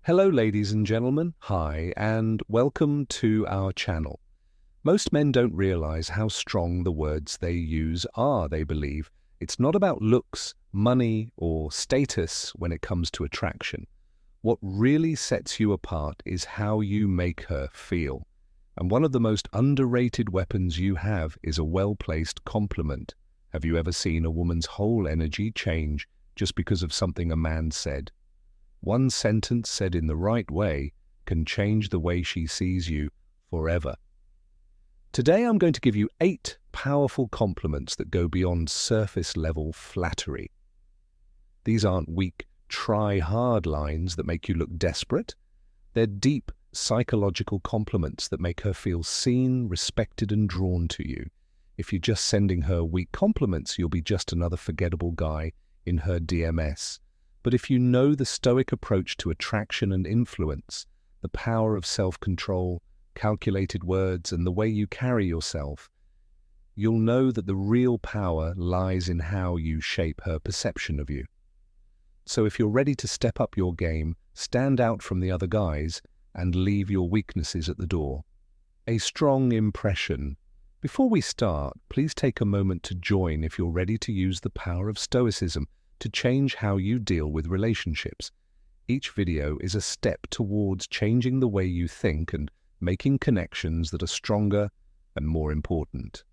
Hello, ladies and gentlemen. Hi, and welcome to our channel. Most men don't realize how strong the words they use are, they believe. It's not about looks, money, or status when it comes to attraction. What really sets you apart is how you make her feel. And one of the most underrated weapons you have is a well-placed compliment. Have you ever seen a woman's whole energy change just because of something a man said? One sentence said in the right way can change the way she sees you forever. Today I'm going to give you 8 powerful compliments that go beyond surface-level flattery. These aren't weak, try-hard lines that make you look desperate. They're deep, psychological compliments that make her feel seen, respected, and drawn to you. If you're just sending her weak compliments, you'll be just another forgettable guy in her DMS. But if you know the Stoic approach to attraction and influence, the power of self-control, calculated words, and the way you carry yourself, you'll know that the real power lies in how you shape her perception of you. So if you're ready to step up your game, stand out from the other guys, and leave your weaknesses at the door. A strong impression. Before we start, please take a moment to join if you're ready to use the power of Stoicism to change how you deal with relationships. Each video is a step towards changing the way you think and making connections that are stronger and more important.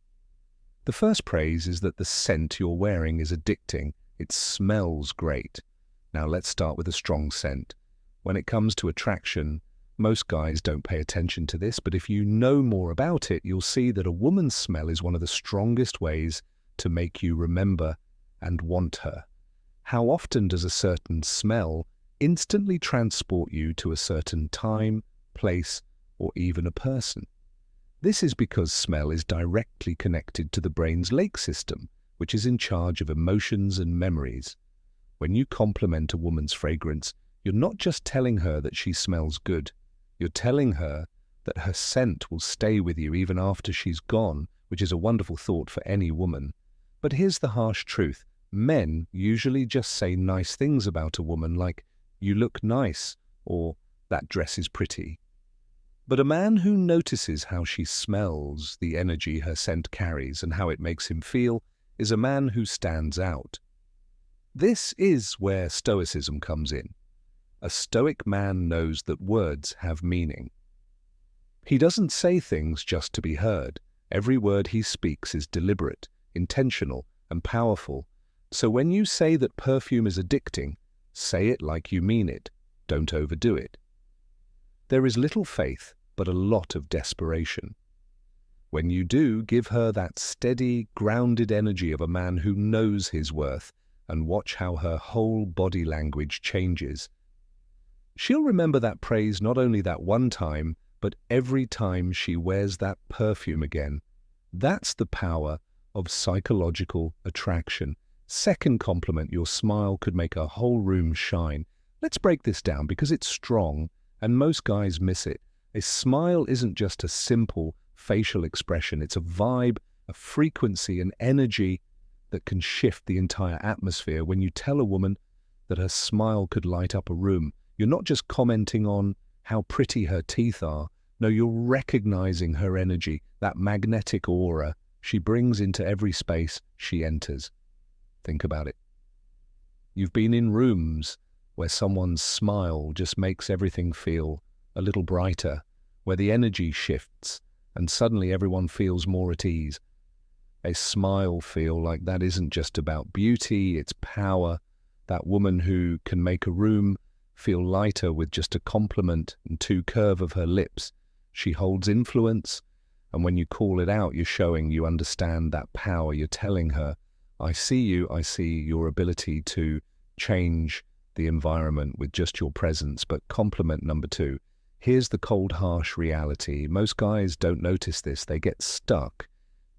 The first praise is that the scent you're wearing is addicting. It smells great. Now let's start with a strong scent. When it comes to attraction, most guys don't pay attention to this, but if you know more about it, you'll see that a woman's smell is one of the strongest ways to make you remember and want her. How often does a certain smell instantly transport you to a certain time, place, or even a person? This is because smell is directly connected to the brain's lake system, which is in charge of emotions and memories. When you compliment a woman's fragrance, you're not just telling her that she smells good. You're telling her that her scent will stay with you even after she's gone, which is a wonderful thought for any woman. But here's the harsh truth. Men usually just say nice things about a woman like, "You look nice," or "That dress is pretty." But a man who notices how she smells, the energy her scent carries, and how it makes him feel, is a man who stands out. This is where Stoicism comes in. A Stoic man knows that words have meaning. He doesn't say things just to be heard. Every word he speaks is deliberate, intentional, and powerful. So when you say that perfume is addicting, say it like you mean it. Don't overdo it. There is little faith, but a lot of desperation. When you do, give her that steady, grounded energy of a man who knows his worth, and watch how her whole body language changes. She'll remember that praise not only that one time, but every time she wears that perfume again. That's the power of psychological attraction. Second compliment, your smile could make a whole room shine. Let's break this down because it's strong and most guys miss it. A smile isn't just a simple facial expression. It's a vibe, a frequency, an energy that can shift the entire atmosphere. When you tell a woman that her smile could light up a room, you're not just commenting on how pretty her teeth are. No, you're recognizing her energy, that magnetic aura she brings into every space she enters. Think about it. You've been in rooms where someone's smile just makes everything feel a little brighter, where the energy shifts and suddenly everyone feels more at ease. A smile feel like that isn't just about beauty, it's power. That woman who can make a room feel lighter with just a compliment and 2 curve of her lips. She holds influence, and when you call it out, you're showing you understand that power. You're telling her, I see you, I see your ability to change the environment with just your presence. But compliment number 2, here's the cold, harsh reality. Most guys don't notice this. They get stuck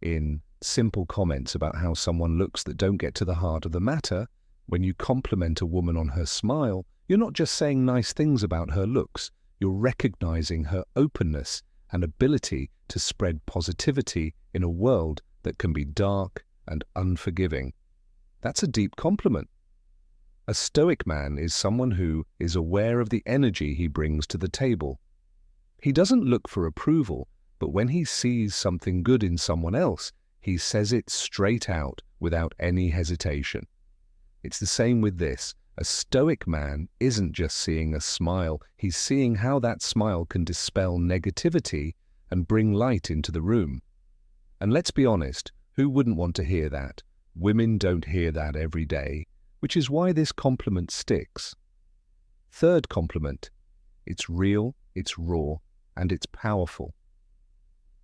in simple comments about how someone looks that don't get to the heart of the matter. When you compliment a woman on her smile, you're not just saying nice things about her looks. You're recognizing her openness and ability to spread positivity in a world that can be dark and unforgiving. That's a deep compliment. A stoic man is someone who is aware of the energy he brings to the table. He doesn't look for approval, but when he sees something good in someone else, he says it straight out without any hesitation. It's the same with this. A stoic man isn't just seeing a smile, he's seeing how that smile can dispel negativity and bring light into the room. And let's be honest, who wouldn't want to hear that? Women don't hear that every day, which is why this compliment sticks. Third compliment: it's real, it's raw, and it's powerful.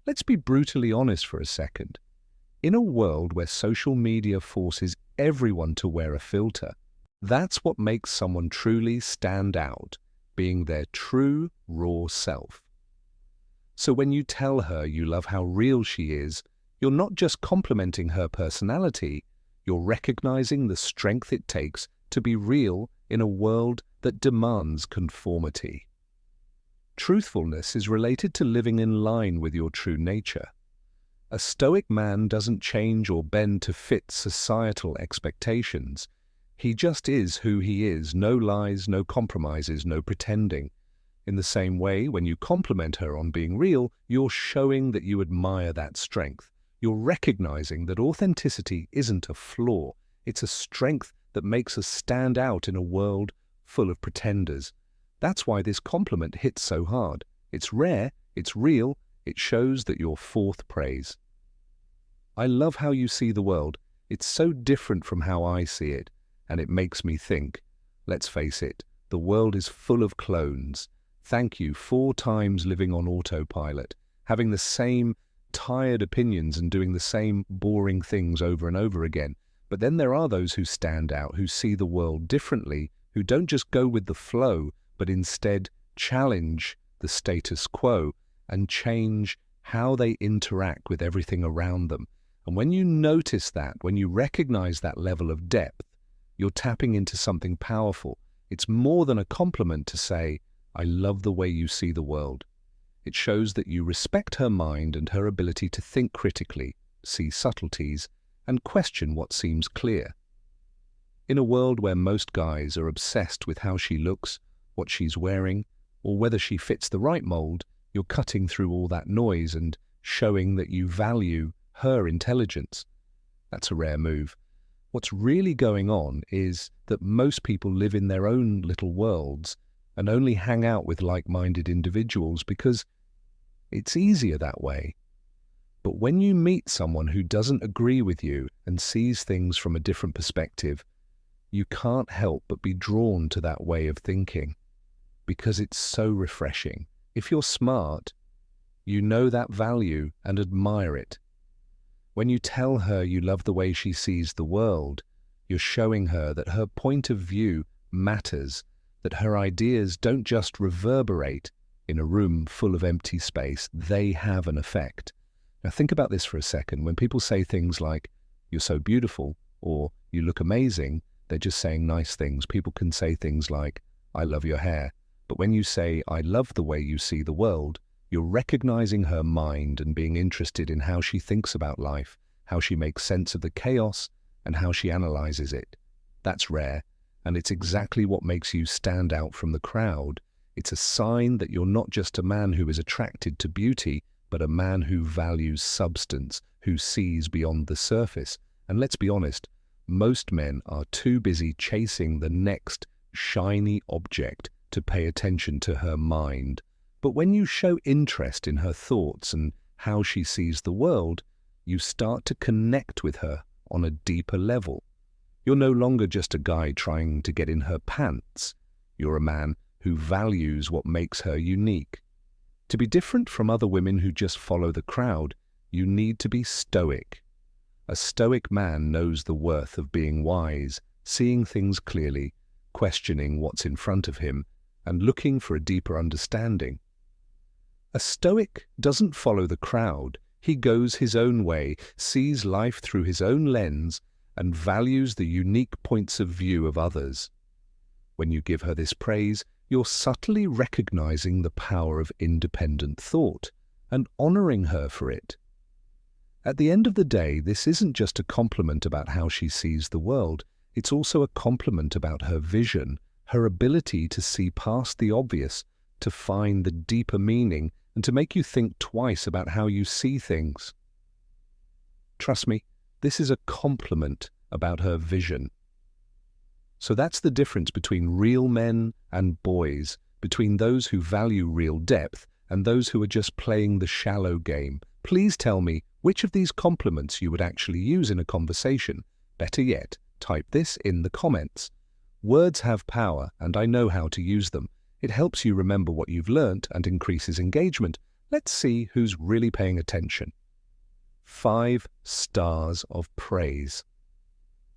Let's be brutally honest for a second. In a world where social media forces everyone to wear a filter, that's what makes someone truly stand out, being their true, raw self. So when you tell her you love how real she is, you're not just complimenting her personality, you're recognizing the strength it takes to be real in a world that demands conformity. Truthfulness is related to living in line with your true nature. A stoic man doesn't change or bend to fit societal expectations. He just is who he is, no lies, no compromises, no pretending. In the same way, when you compliment her on being real, you're showing that you admire that strength. You're recognizing that authenticity isn't a flaw, it's a strength that makes us stand out in a world full of pretenders. That's why this compliment hits so hard. It's rare, it's real, it shows that you're forth praise. I love how you see the world. It's so different from how I see it, and it makes me think. Let's face it, the world is full of clones. Thank you, 4 times living on autopilot, having the same tired opinions and doing the same boring things over and over again. But then there are those who stand out, who see the world differently, who don't just go with the flow, but instead challenge the status quo and change how they interact with everything around them. And when you notice that, when you recognize that level of depth, you're tapping into something powerful. It's more than a compliment to say, "I love the way you see the world." It shows that you respect her mind and her ability to think critically, see subtleties, and question what seems clear. In a world where most guys are obsessed with how she looks, what she's wearing, or whether she fits the right mold, you're cutting through all that noise and showing that you value her intelligence. That's a rare move. What's really going on is that most people live in their own little worlds and only hang out with like-minded individuals because it's easier that way. But when you meet someone who doesn't agree with you and sees things from a different perspective, you can't help but be drawn to that way of thinking because it's so refreshing. If you're smart, you know that value and admire it. When you tell her you love the way she sees the world, you're showing her that her point of view matters, that her ideas don't just reverberate in a room full of empty space, they have an effect. Now think about this for a second. When people say things like, "You're so beautiful," or "You look amazing," they're just saying nice things. People can say things like, "I love your hair." But when you say, "I love the way you see the world," you're recognizing her mind and being interested in how she thinks about life, how she makes sense of the chaos, and how she analyzes it. That's rare, and it's exactly what makes you stand out from the crowd. It's a sign that you're not just a man who is attracted to beauty, but a man who values substance, who sees beyond the surface. And let's be honest, most men are too busy chasing the next shiny object to pay attention to her mind. But when you show interest in her thoughts and how she sees the world, you start to connect with her on a deeper level. You're no longer just a guy trying to get in her pants. You're a man who values what makes her unique. To be different from other women who just follow the crowd, you need to be stoic. A stoic man knows the worth of being wise, seeing things clearly, questioning what's in front of him, and looking for a deeper understanding. A stoic doesn't follow the crowd. He goes his own way, sees life through his own lens, and values the unique points of view of others. When you give her this praise, you're subtly recognizing the power of independent thought and honoring her for it. At the end of the day, this isn't just a compliment about how she sees the world. It's also a compliment about her vision, her ability to see past the obvious, to find the deeper meaning, and to make you think twice about how you see things. Trust me, this is a compliment about her vision. So that's the difference between real men and boys, between those who value real depth and those who are just playing the shallow game. Please tell me which of these compliments you would actually use in a conversation. Better yet, type this in the comments. Words have power, and I know how to use them. It helps you remember what you've learnt and increases engagement. Let's see who's really paying attention. 5 stars of praise.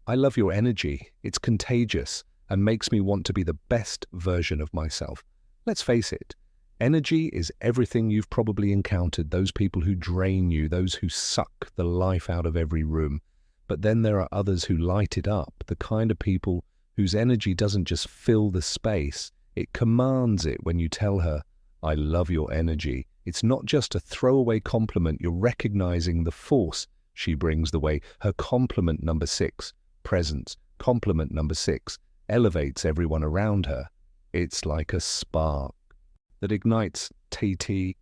I love your energy. It's contagious and makes me want to be the best version of myself. Let's face it, energy is everything you've probably encountered, those people who drain you, those who suck the life out of every room. But then there are others who light it up, the kind of people whose energy doesn't just fill the space, it commands it when you tell her, I love your energy. It's not just a throwaway compliment, you're recognizing the force she brings the way. Her compliment number 6, presence. Compliment number 6, elevates everyone around her. It's like a spark that ignites TT,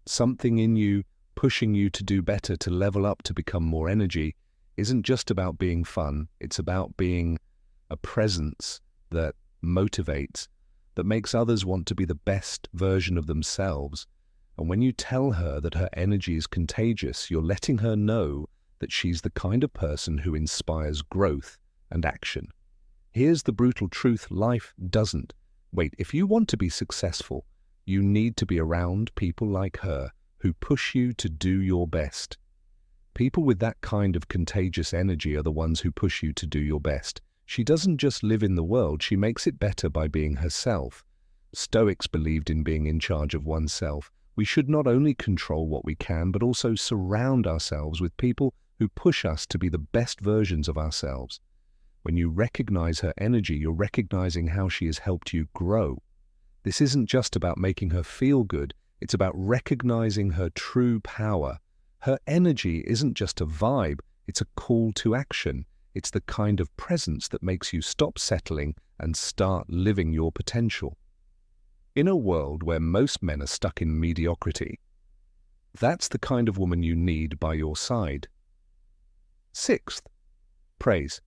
something in you pushing you to do better, to level up, to become more energy. Isn't just about being fun, it's about being a presence that motivates, that makes others want to be the best version of themselves. And when you tell her that her energy is contagious, you're letting her know that she's the kind of person who inspires growth and action. Here's the brutal truth: life doesn't wait. If you want to be successful, you need to be around people like her who push you to do your best. People with that kind of contagious energy are the ones who push you to do your best. She doesn't just live in the world, she makes it better by being herself. Stoics believed in being in charge of oneself. We should not only control what we can, but also surround ourselves with people who push us to be the best versions of ourselves. When you recognize her energy, you're recognizing how she has helped you grow. This isn't just about making her feel good, it's about recognizing her true power. Her energy isn't just a vibe, it's a call to action. It's the kind of presence that makes you stop settling and start living your potential. In a world where most men are stuck in mediocrity, that's the kind of woman you need by your side. 6th, praise.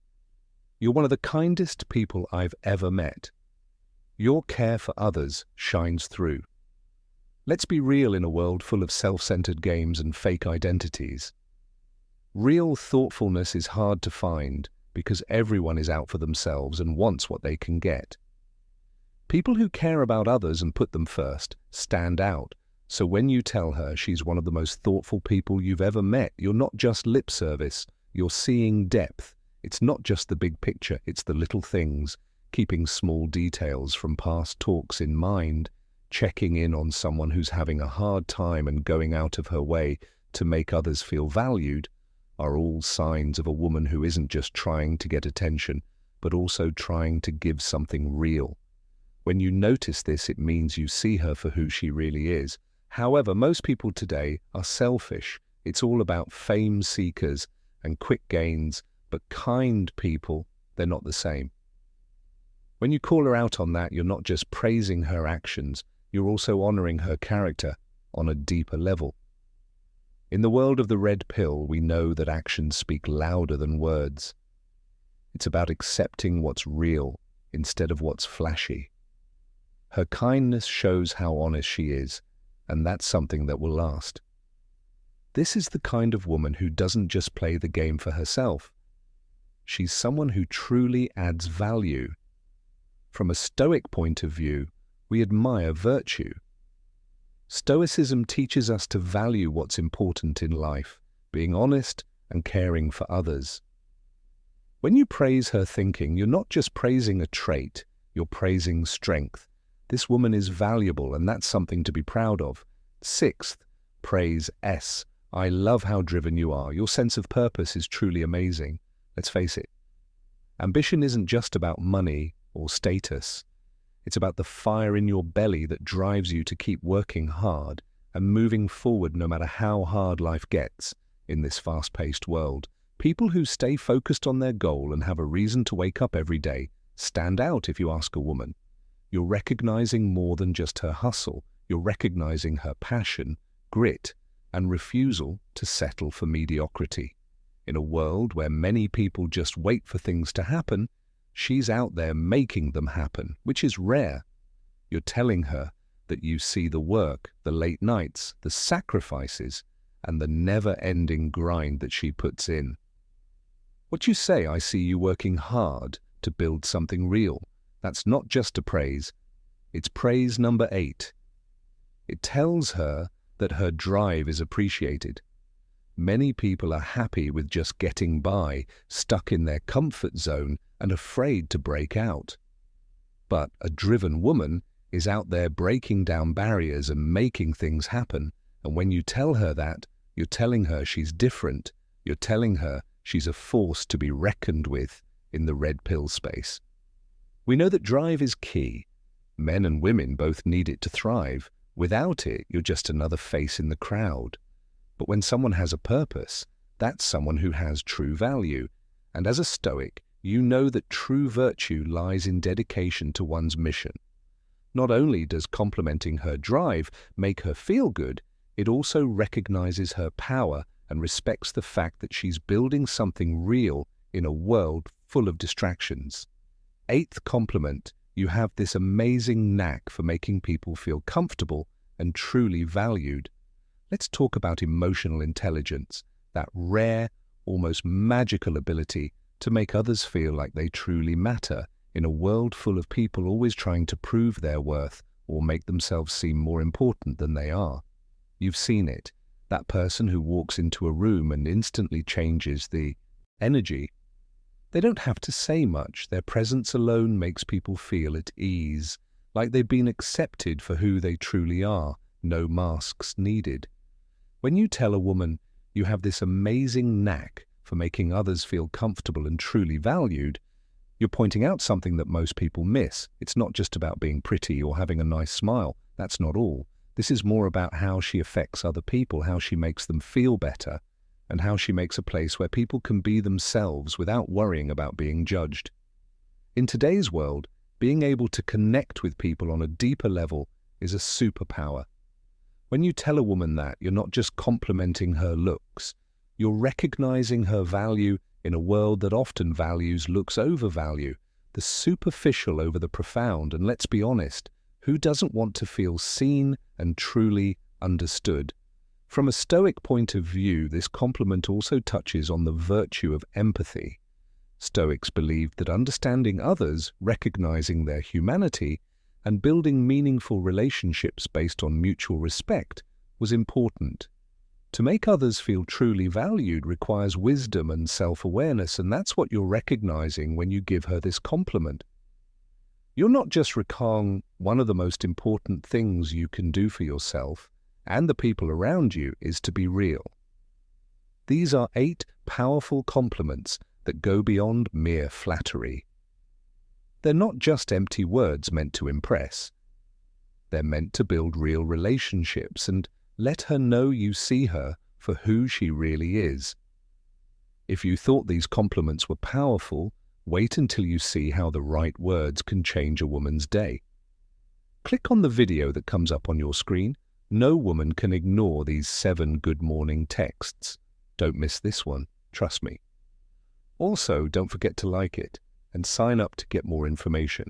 You're one of the kindest people I've ever met. Your care for others shines through. Let's be real in a world full of self-centered games and fake identities. Real thoughtfulness is hard to find because everyone is out for themselves and wants what they can get. People who care about others and put them first stand out. So when you tell her she's one of the most thoughtful people you've ever met, you're not just lip service, you're seeing depth. It's not just the big picture, it's the little things, keeping small details from past talks in mind, checking in on someone who's having a hard time and going out of her way to make others feel valued, are all signs of a woman who isn't just trying to get attention, but also trying to give something real. When you notice this, it means you see her for who she really is. However, most people today are selfish. It's all about fame seekers and quick gains, but kind people, they're not the same. When you call her out on that, you're not just praising her actions, you're also honoring her character on a deeper level. In the world of the red pill, we know that actions speak louder than words. It's about accepting what's real instead of what's flashy. Her kindness shows how honest she is, and that's something that will last. This is the kind of woman who doesn't just play the game for herself. She's someone who truly adds value. From a Stoic point of view, we admire virtue. Stoicism teaches us to value what's important in life, being honest and caring for others. When you praise her thinking, you're not just praising a trait, you're praising strength. This woman is valuable, and that's something to be proud of. 6th, praise S. I love how driven you are. Your sense of purpose is truly amazing. Let's face it, ambition isn't just about money or status. It's about the fire in your belly that drives you to keep working hard and moving forward no matter how hard life gets in this fast-paced world. People who stay focused on their goal and have a reason to wake up every day stand out if you ask a woman. You're recognizing more than just her hustle. You're recognizing her passion, grit, and refusal to settle for mediocrity. In a world where many people just wait for things to happen, she's out there making them happen, which is rare. You're telling her that you see the work, the late nights, the sacrifices, and the never-ending grind that she puts in. What you say, "I see you working hard to build something real," that's not just a praise. It's praise number 8. It tells her that her drive is appreciated. Many people are happy with just getting by, stuck in their comfort zone and afraid to break out. But a driven woman is out there breaking down barriers and making things happen. And when you tell her that, you're telling her she's different. You're telling her she's a force to be reckoned with in the red pill space. We know that drive is key. Men and women both need it to thrive. Without it, you're just another face in the crowd. But when someone has a purpose, that's someone who has true value. And as a Stoic, you know that true virtue lies in dedication to one's mission. Not only does complimenting her drive make her feel good, it also recognizes her power and respects the fact that she's building something real in a world full of distractions. 8th compliment: you have this amazing knack for making people feel comfortable and truly valued. Let's talk about emotional intelligence, that rare, almost magical ability to make others feel like they truly matter in a world full of people always trying to prove their worth or make themselves seem more important than they are. You've seen it, that person who walks into a room and instantly changes the energy. They don't have to say much. Their presence alone makes people feel at ease, like they've been accepted for who they truly are, no masks needed. When you tell a woman you have this amazing knack for making others feel comfortable and truly valued, you're pointing out something that most people miss. It's not just about being pretty or having a nice smile. That's not all. This is more about how she affects other people, how she makes them feel better, and how she makes a place where people can be themselves without worrying about being judged. In today's world, being able to connect with people on a deeper level is a superpower. When you tell a woman that, you're not just complimenting her looks, you're recognizing her value in a world that often values looks over value, the superficial over the profound, and let's be honest, who doesn't want to feel seen and truly understood? From a Stoic point of view, this compliment also touches on the virtue of empathy. Stoics believed that understanding others, recognizing their humanity, and building meaningful relationships based on mutual respect was important. To make others feel truly valued requires wisdom and self-awareness, and that's what you're recognizing when you give her this compliment. You're not just recalling one of the most important things you can do for yourself and the people around you is to be real. These are 8 powerful compliments that go beyond mere flattery. They're not just empty words meant to impress. They're meant to build real relationships and let her know you see her for who she really is. If you thought these compliments were powerful, wait until you see how the right words can change a woman's day. Click on the video that comes up on your screen. No woman can ignore these 7 good morning texts. Don't miss this one, trust me. Also, don't forget to like it and sign up to get more information.